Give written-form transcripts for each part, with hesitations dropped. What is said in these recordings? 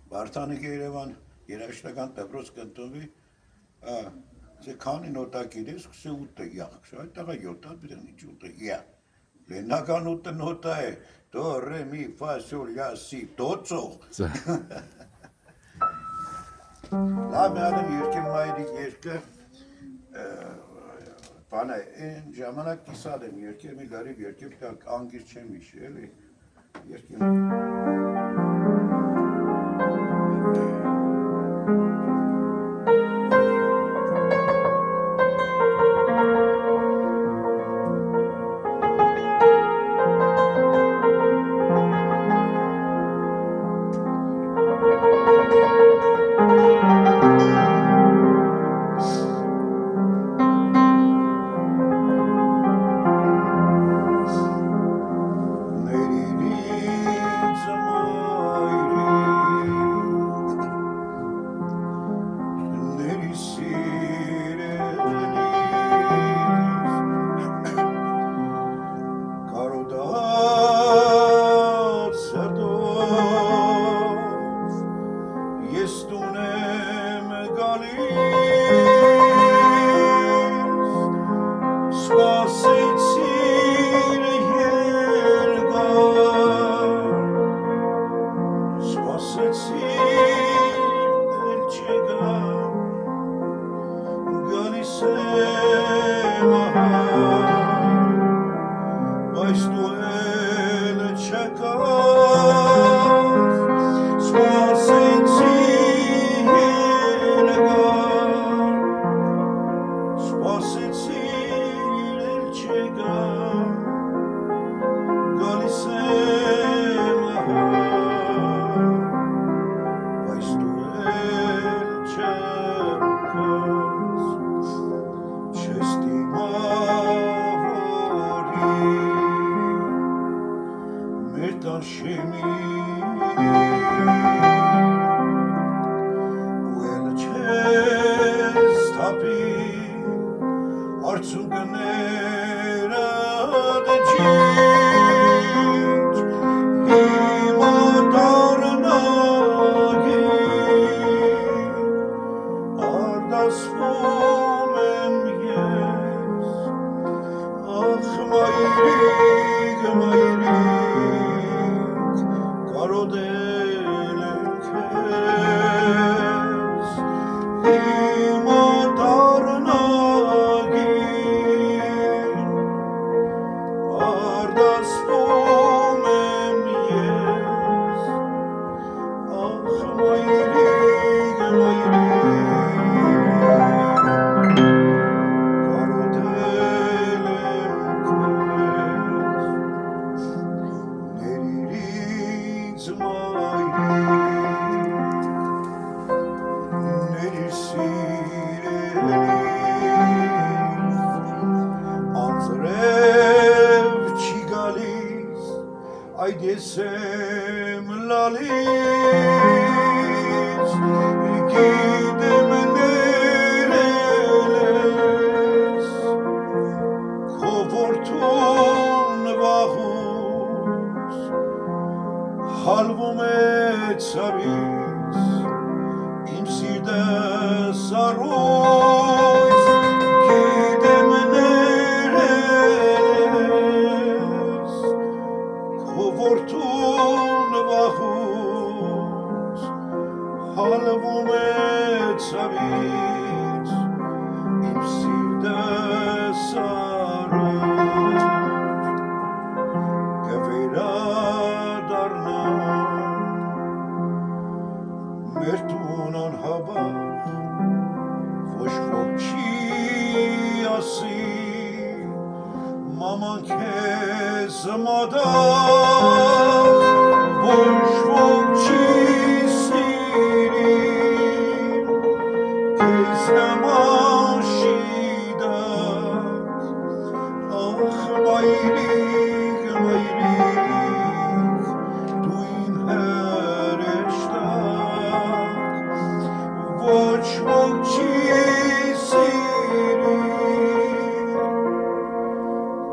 Վարդանիկը Երևան երաժշտական դպրոց կընտրվի, c'est քանի նոտա գիտես, c'est ուտը յախ, այդտեղը 7-ը բիդնի ջուտը յա։ Լենական ուտը նոտա է, դո ռե մի ֆա սոլ յա սի դոցող։ Լավ ադեմ երկի մայրի երկը բանը այն ժամանակ կիսալ եմ երկի մի լարիվ երկի անգիր չեմ իշի էլի երկի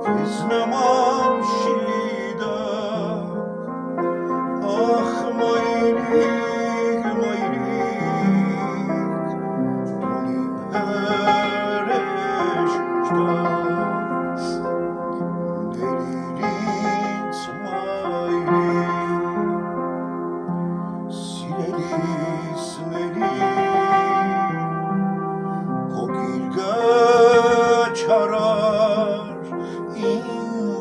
It's no more she does. լույսների քո գիրկը չարար իմ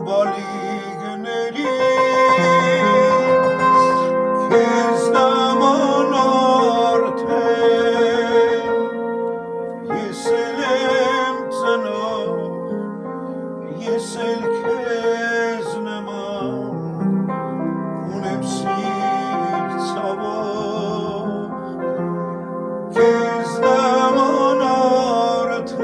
բալիգների քեզ նման արդեն ես էլ եմ ծնող ես էլ քեզ նման ունեմ սիրտ ցավով քեզ նման արդեն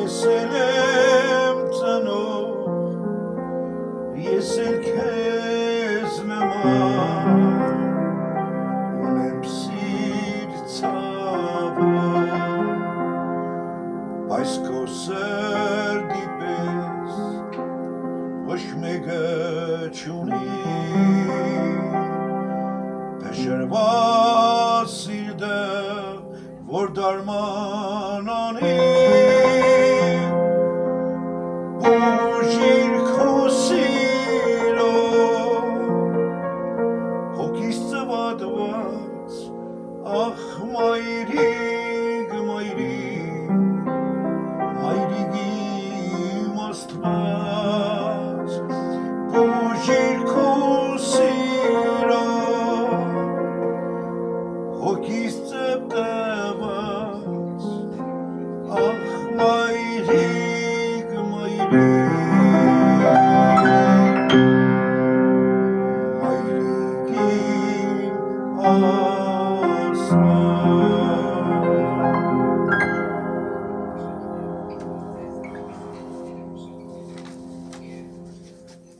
ես էլ եմ ծնող ես էլ քեզ նման ունեմ սիրտ ցավով բայց քո սրտի պես ոչ մեկը չունի փշրված սիրտը որ դարման անի բուժիր քո սիրով հոգիս ծվատված ախ մայրիկ մայրիկ իմ Աստված բուժիր քո սիրով հոգիս ծվտված ախ մայրիկ մայրիկ իմ Աստված